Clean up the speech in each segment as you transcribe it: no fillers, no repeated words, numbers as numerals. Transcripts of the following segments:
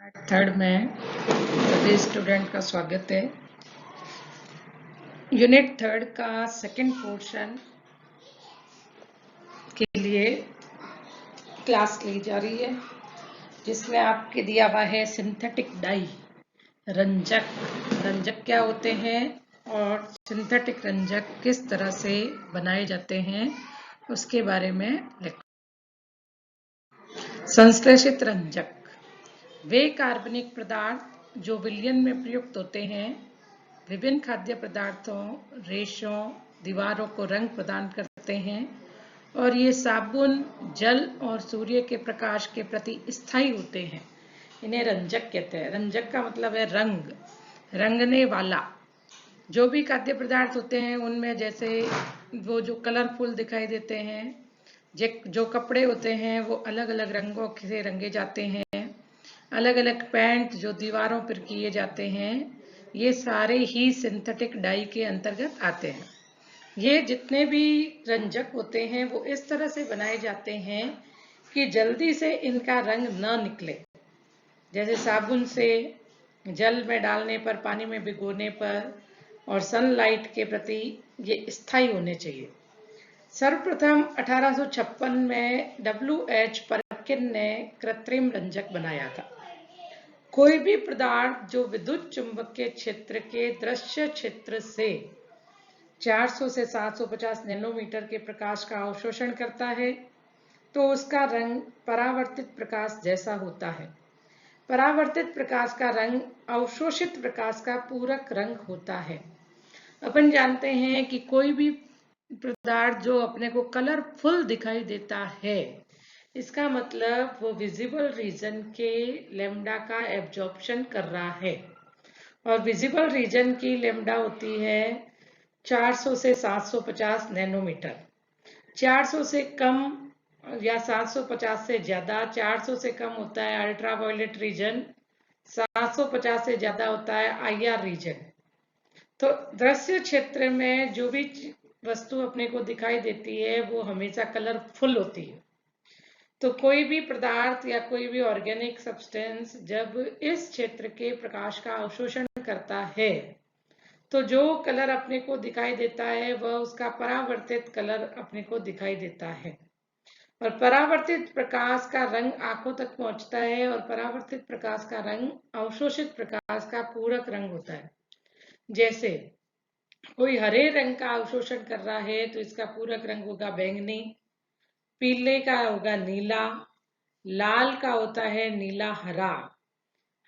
Third में सभी student का स्वागत है। यूनिट थर्ड का सेकंड पोर्शन के लिए क्लास ली जा रही है, जिसमें आपके दिया हुआ है सिंथेटिक डाई, रंजक क्या होते हैं और सिंथेटिक रंजक किस तरह से बनाए जाते हैं उसके बारे में लिखो। संश्लेषित रंजक वे कार्बनिक पदार्थ जो विलयन में प्रयुक्त होते हैं, विभिन्न खाद्य पदार्थों, रेशों, दीवारों को रंग प्रदान करते हैं और ये साबुन, जल और सूर्य के प्रकाश के प्रति स्थायी होते हैं। इन्हें रंजक कहते हैं। रंजक का मतलब है रंग, रंगने वाला। जो भी खाद्य पदार्थ होते हैं उनमें जैसे वो जो कलरफुल दिखाई देते हैं, जो कपड़े होते हैं वो अलग अलग रंगों से रंगे जाते हैं, अलग अलग पेंट जो दीवारों पर किए जाते हैं, ये सारे ही सिंथेटिक डाई के अंतर्गत आते हैं। ये जितने भी रंजक होते हैं वो इस तरह से बनाए जाते हैं कि जल्दी से इनका रंग न निकले। जैसे साबुन से, जल में डालने पर, पानी में भिगोने पर और सनलाइट के प्रति ये स्थायी होने चाहिए। सर्वप्रथम 1856 में W.H. परकिन ने कृत्रिम रंजक बनाया था। कोई भी पदार्थ जो विद्युत चुंबकीय क्षेत्र के दृश्य क्षेत्र से 400 से 750 नैनोमीटर के प्रकाश का अवशोषण करता है तो उसका रंग परावर्तित प्रकाश जैसा होता है। परावर्तित प्रकाश का रंग अवशोषित प्रकाश का पूरक रंग होता है। अपन जानते हैं कि कोई भी पदार्थ जो अपने को कलरफुल दिखाई देता है, इसका मतलब वो विजिबल रीजन के लैम्डा का एब्जॉर्प्शन कर रहा है। और विजिबल रीजन की लैम्डा होती है 400 से 750 नैनोमीटर। 400 से कम या 750 से ज्यादा, 400 से कम होता है अल्ट्रावायलेट रीजन, 750 से ज्यादा होता है IR रीजन। तो दृश्य क्षेत्र में जो भी वस्तु अपने को दिखाई देती है वो हमेशा कलरफुल होती है। तो कोई भी पदार्थ या कोई भी ऑर्गेनिक सब्सटेंस जब इस क्षेत्र के प्रकाश का अवशोषण करता है तो जो कलर अपने को दिखाई देता है वह उसका परावर्तित कलर अपने को दिखाई देता है। और परावर्तित प्रकाश का रंग आंखों तक पहुंचता है और परावर्तित प्रकाश का रंग अवशोषित प्रकाश का पूरक रंग होता है। जैसे कोई हरे रंग का अवशोषण कर रहा है तो इसका पूरक रंग होगा बैंगनी, पीले का होगा नीला, लाल का होता है नीला हरा,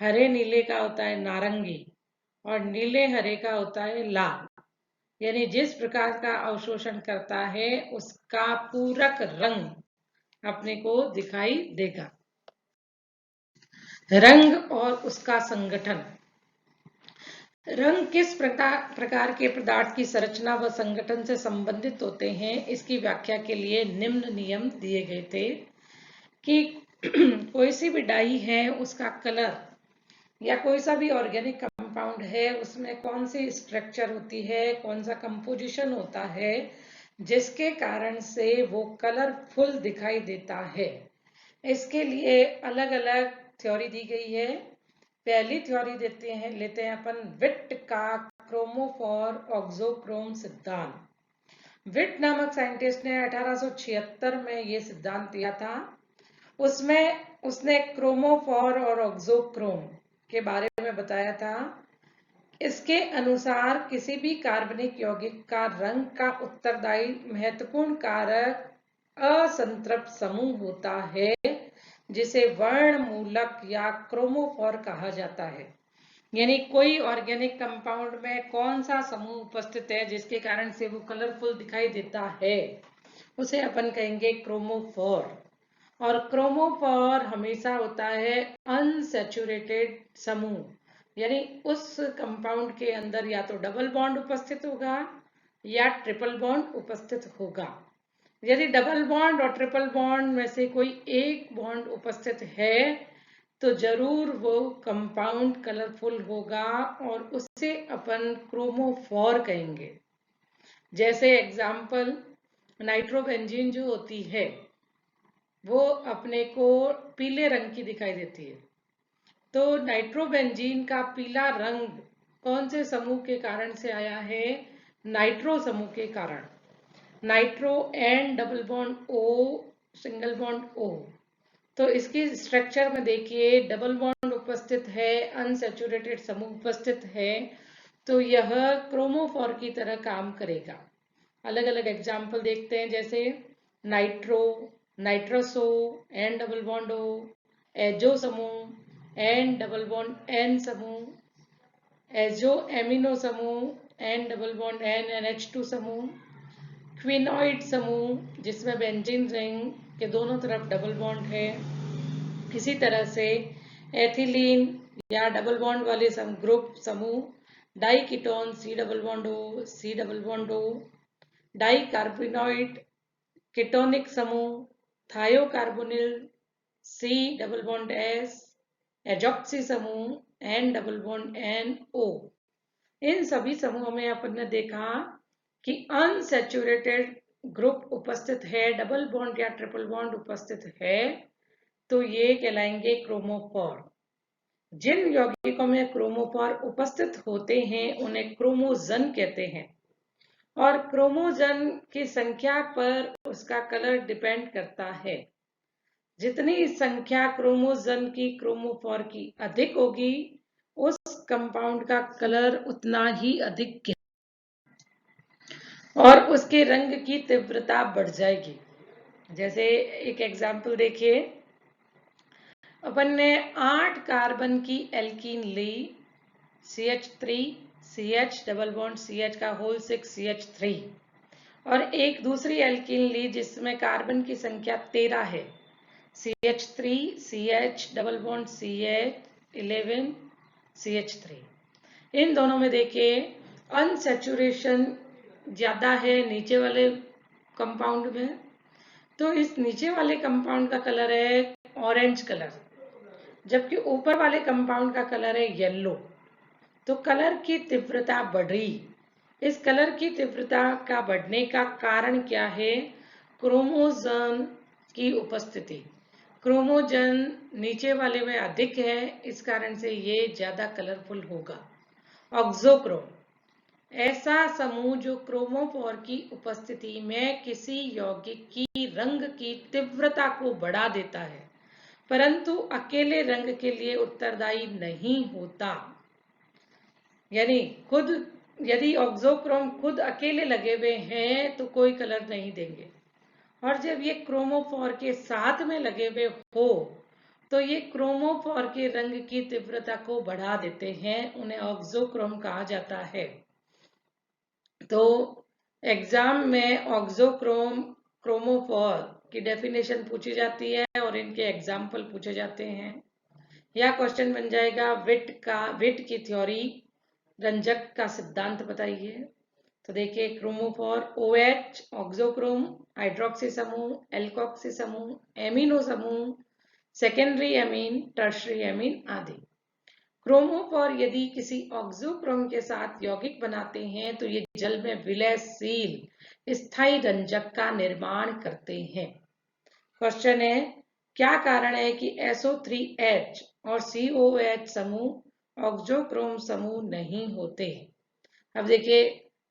हरे नीले का होता है नारंगी और नीले हरे का होता है लाल। यानी जिस प्रकार का अवशोषण करता है उसका पूरक रंग अपने को दिखाई देगा। रंग और उसका संगठन। रंग किस प्रकार के पदार्थ की संरचना व संगठन से संबंधित होते हैं, इसकी व्याख्या के लिए निम्न नियम दिए गए थे कि कोई सी भी डाई है उसका कलर या कोई सा भी ऑर्गेनिक कंपाउंड है उसमें कौन सी स्ट्रक्चर होती है, कौन सा कंपोजिशन होता है जिसके कारण से वो कलरफुल दिखाई देता है। इसके लिए अलग अलग थ्योरी दी गई है। पहली थ्योरी लेते हैं अपन विट का क्रोमोफोर ऑक्सोक्रोम सिद्धांत। विट नामक साइंटिस्ट ने 1876 में ये सिद्धांत दिया था। उसमें उसने क्रोमोफोर और ऑक्सोक्रोम के बारे में बताया था। इसके अनुसार किसी भी कार्बनिक यौगिक का रंग का उत्तरदायी महत्वपूर्ण कारक असंतृप्त समूह होता है जिसे वर्णमूलक या क्रोमोफोर कहा जाता है। यानी कोई ऑर्गेनिक कंपाउंड में कौन सा समूह उपस्थित है जिसके कारण से वो कलरफुल दिखाई देता है, उसे अपन कहेंगे क्रोमोफोर। और क्रोमोफोर हमेशा होता है अनसैचुरेटेड समूह, यानी उस कंपाउंड के अंदर या तो डबल बॉन्ड उपस्थित होगा या ट्रिपल बॉन्ड उपस्थित होगा। यदि डबल बॉन्ड और ट्रिपल बॉन्ड में से कोई एक बॉन्ड उपस्थित है तो जरूर वो कंपाउंड कलरफुल होगा और उससे अपन क्रोमोफोर कहेंगे। जैसे एग्जाम्पल, नाइट्रोबेंजीन जो होती है वो अपने को पीले रंग की दिखाई देती है, तो नाइट्रोबेंजीन का पीला रंग कौन से समूह के कारण से आया है? नाइट्रो समूह के कारण। Nitro N double bond O single bond O. तो इसकी स्ट्रक्चर में देखिए डबल बॉन्ड उपस्थित है, अनसैचुरेटेड समूह उपस्थित है, तो यह क्रोमोफोर की तरह काम करेगा। अलग अलग एग्जाम्पल देखते हैं, जैसे nitro, nitroso N double bond O, azo समूह एन डबल बॉन्ड एन समूह, एजो एमिनो समूह N double bond N NH2 समूह, क्विनॉइड समूह जिसमें बेंजीन रिंग के दोनों तरफ डबल बॉन्ड है। इसी तरह से एथिलीन या डबल बॉन्ड वाले ग्रुप समूह diketone C double bond O, C double bond O, dicarbonyl ketonic समूह thiocarbonyl C double bond S, azoxy समूह N double bond N O। इन सभी समूहों में अपन ने देखा कि अनसैचुरेटेड ग्रुप उपस्थित है, डबल बॉन्ड या ट्रिपल बॉन्ड उपस्थित है, तो ये कहलाएंगे क्रोमोफोर। जिन यौगिकों में क्रोमोफोर उपस्थित होते हैं उन्हें क्रोमोजन कहते हैं, और क्रोमोजन की संख्या पर उसका कलर डिपेंड करता है। जितनी संख्या क्रोमोजन की क्रोमोफोर की अधिक होगी, उस कंपाउंड का कलर उतना ही अधिक और उसके रंग की तीव्रता बढ़ जाएगी। जैसे एक एग्जाम्पल देखिए, अपन ने 8 कार्बन की एल्कीन ली, CH3 CH double bond CH का होल 6 CH3, और एक दूसरी एल्कीन ली जिसमें कार्बन की संख्या 13 है, CH3 CH double bond CH 11 CH3। इन दोनों में देखिए अनसैचुरेशन ज्यादा है नीचे वाले कंपाउंड में, तो इस नीचे वाले कंपाउंड का कलर है ऑरेंज कलर, जबकि ऊपर वाले कंपाउंड का कलर है येलो। तो कलर की तीव्रता बढ़ी। इस कलर की तीव्रता का बढ़ने का कारण क्या है? क्रोमोजन की उपस्थिति। क्रोमोजन नीचे वाले में अधिक है, इस कारण से ये ज्यादा कलरफुल होगा। ऑक्सोक्रोम ऐसा समूह जो क्रोमोफोर की उपस्थिति में किसी यौगिक की रंग की तीव्रता को बढ़ा देता है, परंतु अकेले रंग के लिए उत्तरदायी नहीं होता। यानी खुद यदि ऑक्सोक्रोम खुद अकेले लगे हुए हैं तो कोई कलर नहीं देंगे, और जब ये क्रोमोफोर के साथ में लगे हुए हो तो ये क्रोमोफोर के रंग की तीव्रता को बढ़ा देते हैं, उन्हें ऑक्सोक्रोम कहा जाता है। तो एग्जाम में ऑक्सोक्रोम क्रोमोफोर की डेफिनेशन पूछी जाती है और इनके एग्जाम्पल पूछे जाते हैं, या क्वेश्चन बन जाएगा विट की थ्योरी, रंजक का सिद्धांत बताइए। तो देखिए क्रोमोफोर OH ऑक्सोक्रोम, हाइड्रोक्सी समूह, एल्कोक्सी समूह, एमिनो समूह, सेकेंडरी एमीन, टर्शरी एमीन आदि। क्रोमोफोर यदि किसी ऑक्सोक्रोम के साथ यौगिक बनाते हैं तो ये जल में विलयशील स्थायी रंजक का निर्माण करते हैं। क्वेश्चन है, क्या कारण है कि SO3H और COH समूह ऑक्सोक्रोम समूह नहीं होते? अब देखिए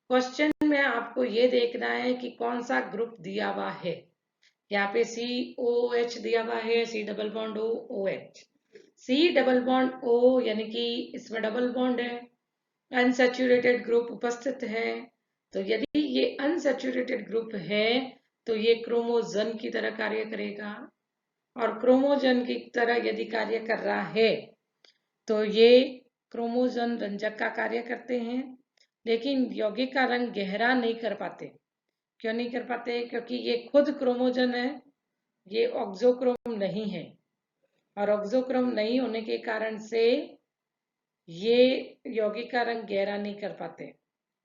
क्वेश्चन में आपको ये देखना है कि कौन सा ग्रुप दिया हुआ है। यहाँ पे COH दिया हुआ है, C double bond O OH, C double bond O यानी कि इसमें डबल बॉन्ड है, अनसैचुरेटेड ग्रुप उपस्थित है। तो यदि ये अनसैचुरेटेड ग्रुप है तो ये क्रोमोजन की तरह कार्य करेगा, और क्रोमोजन की तरह यदि कार्य कर रहा है तो ये क्रोमोजन रंजक का कार्य करते हैं, लेकिन यौगिक का रंग गहरा नहीं कर पाते। क्यों नहीं कर पाते? क्योंकि ये खुद क्रोमोजन है, ये ऑक्सोक्रोम नहीं है, और ऑक्सोक्रोम नहीं होने के कारण से ये यौगिक का रंग गहरा नहीं कर पाते।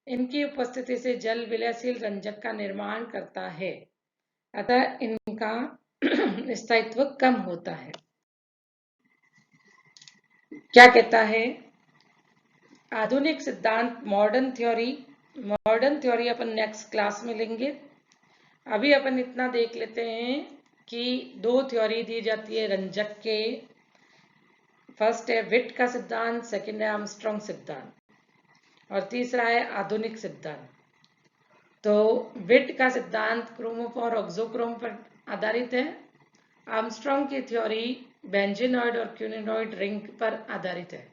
इनकी उपस्थिति से जल विलयशील रंजक का निर्माण करता है, अतः इनका स्थायित्व कम होता है। क्या कहता है आधुनिक सिद्धांत, मॉडर्न थ्योरी अपन नेक्स्ट क्लास में लेंगे। अभी अपन इतना देख लेते हैं कि 2 थ्योरी दी जाती है रंजक के फर्स्ट है विट का सिद्धांत, सेकंड है आर्मस्ट्रॉन्ग सिद्धांत और तीसरा है आधुनिक सिद्धांत। तो विट का सिद्धांत क्रोमोफोर ऑक्सोक्रोम पर आधारित है। आर्मस्ट्रॉन्ग की थ्योरी बेंजीनॉइड और क्यूनिनॉइड रिंग पर आधारित है।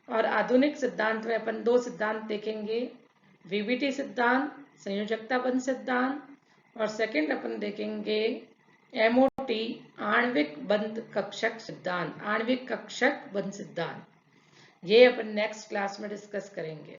और आधुनिक सिद्धांत में अपन दो सिद्धांत देखेंगे, वीबीटी सिद्धांत, संयोजकता बंध सिद्धांत, और सेकंड अपन देखेंगे एमओटी, आणविक बंध कक्षक सिद्धांत, आणविक कक्षक बंध सिद्धांत। ये अपन नेक्स्ट क्लास में डिस्कस करेंगे।